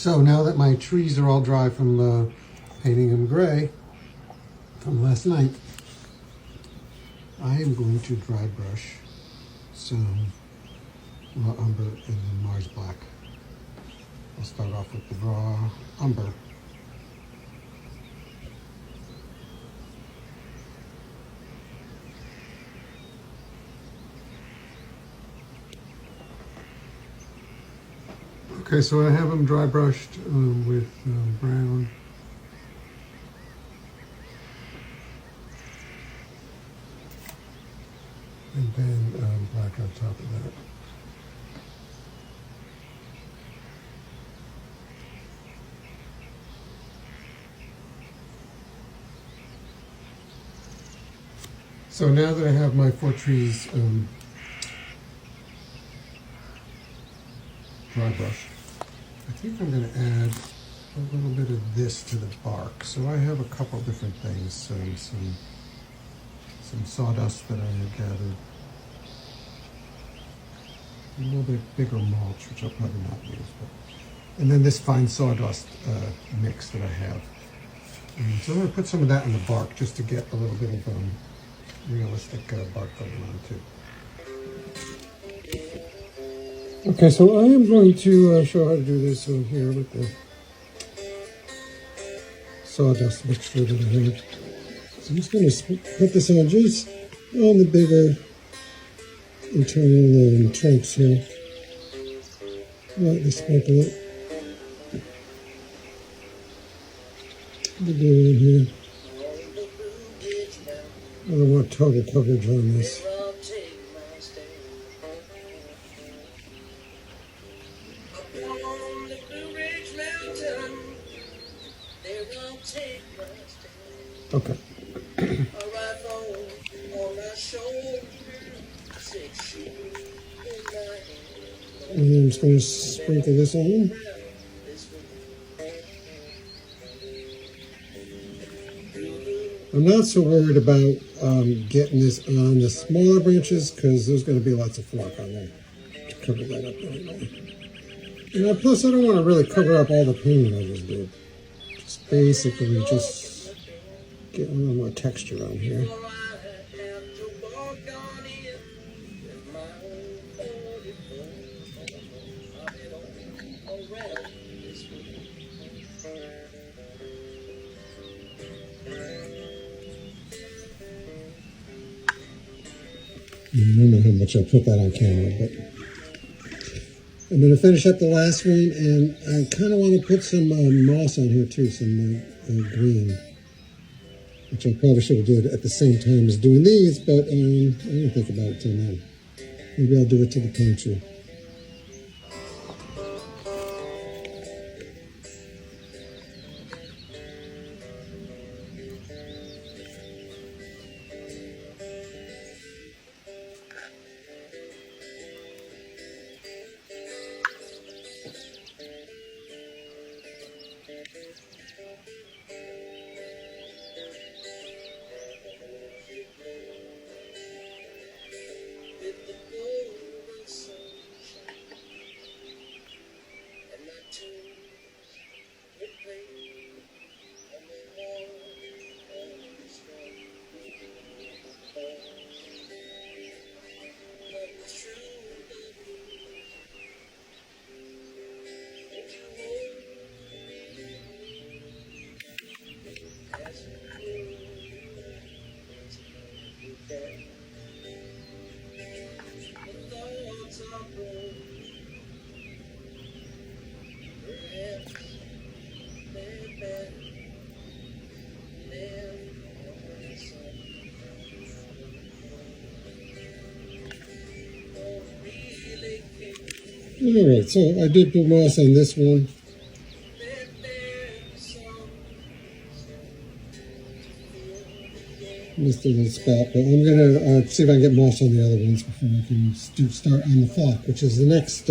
So now that my trees are all dry from painting them gray from last night, I am going to dry brush some raw umber and then Mars black. I'll start off with the raw umber. Okay, so I have them dry brushed with brown. And then black on top of that. So now that I have my 4 trees dry brush, I think I'm going to add a little bit of this to the bark. So I have a couple different things, some sawdust that I have gathered, a little bit bigger mulch, which I'll probably not use, and then this fine sawdust mix that I have. And so I'm going to put some of that in the bark just to get a little bit of realistic bark going on too. Okay, so I am going to show how to do this on here with the sawdust mixture that I have. So I'm just going to put this on just on the bigger internal trunks here. Lightly sprinkle it. The glue in here. I don't want total coverage on this. Okay. And then I'm just going to sprinkle this on. I'm not so worried about getting this on the smaller branches because there's going to be lots of flock on there to cover that up anyway. And plus I don't want to really cover up all the painting I just did. Just basically just get a little more texture on here. I don't know how much I put that on camera, but I'm going to finish up the last one, and I kind of want to put some moss on here too, some green, which I probably should have did at the same time as doing these, but I didn't think about it till now. Maybe I'll do it to the pine tree. Alright, so I did put moss on this one. Missed a little spot, but I'm going to see if I can get moss on the other ones before I can start on the flock, which is the next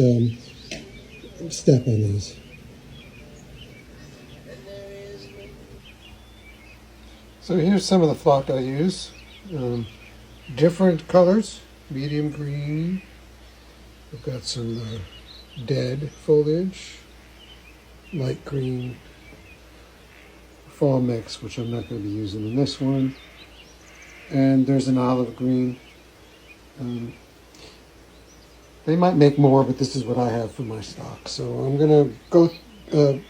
step on these. So here's some of the flock I use. Different colors, medium green. We've got some dead foliage. light green fall mix, which I'm not going to be using in this one. And there's an olive green. They might make more, but this is what I have for my stock. So I'm going to go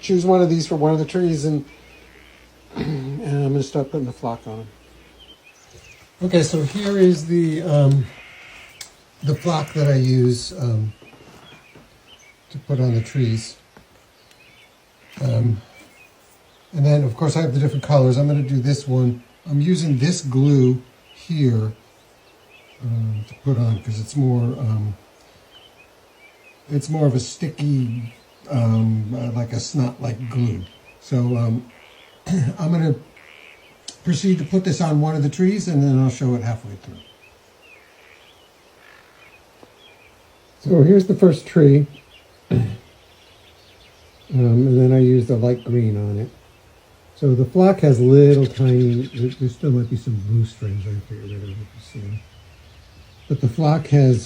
choose one of these for one of the trees, and I'm going to start putting the flock on them. Okay, so here is the flock that I use to put on the trees. And then, of course, I have the different colors. I'm going to do this one. I'm using this glue here to put on because it's more of a sticky, like a snot-like glue. So I'm going to proceed to put this on one of the trees, and then I'll show it halfway through. So here's the first tree, and then I use the light green on it. So the flock has little tiny, there still might be some blue strings I have to get rid of, you can see. But the flock has,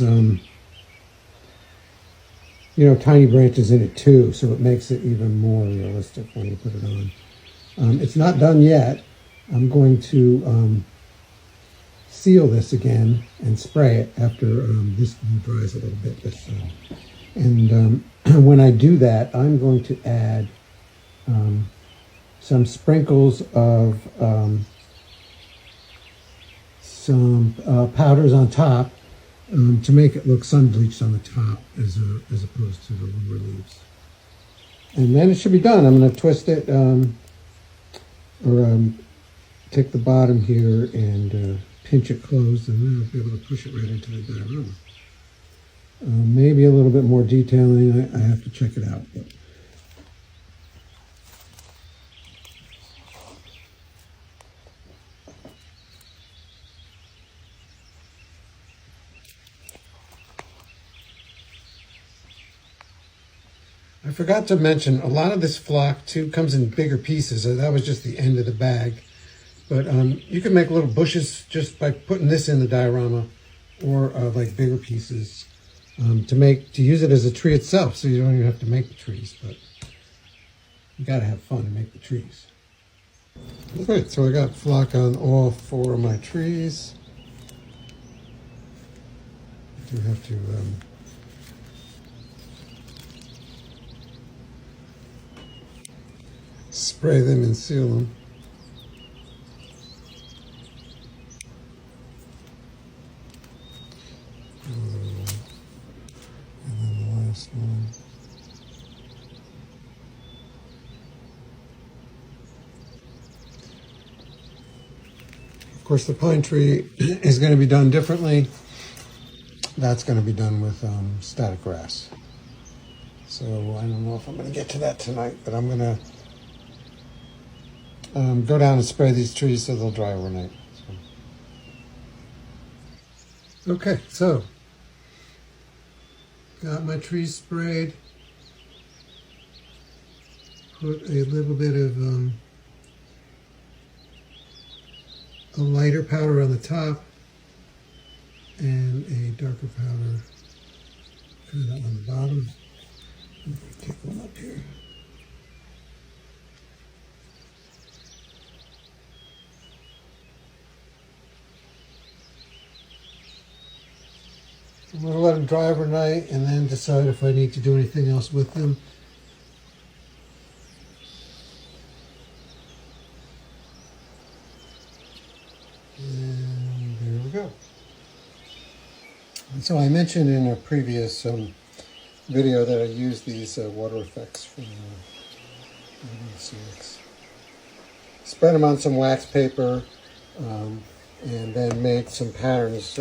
tiny branches in it too, so it makes it even more realistic when you put it on. It's not done yet. I'm going to seal this again and spray it after this glue dries a little bit. And when I do that, I'm going to add some sprinkles of some powders on top to make it look sun-bleached on the top as opposed to the lower leaves. And then it should be done. I'm going to twist it take the bottom here and pinch it closed, and then I'll be able to push it right into the diorama. Maybe a little bit more detailing. I have to check it out. But I forgot to mention, a lot of this flock too comes in bigger pieces. So that was just the end of the bag. But you can make little bushes just by putting this in the diorama, or like bigger pieces to use it as a tree itself. So you don't even have to make the trees, but you got to have fun and make the trees. Okay, so I got flock on all 4 of my trees. I do have to spray them and seal them. And then the last one. Of course, the pine tree is going to be done differently. That's going to be done with static grass. So I don't know if I'm going to get to that tonight, but I'm going to go down and spray these trees so they'll dry overnight. Okay, so got my trees sprayed. Put a little bit of a lighter powder on the top and a darker powder kind of on the bottom. Take one up here. I'm going to let them dry overnight and then decide if I need to do anything else with them. And there we go. And so I mentioned in a previous video that I used these water effects from CX. Spread them on some wax paper and then made some patterns.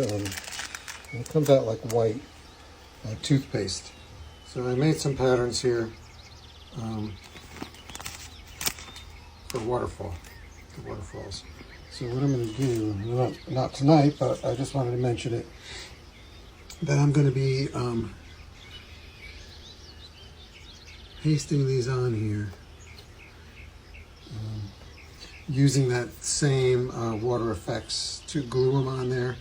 It comes out like white toothpaste. So I made some patterns here for waterfalls. So what I'm going to do, not tonight, but I just wanted to mention it, that I'm going to be pasting these on here, using that same water effects to glue them on there.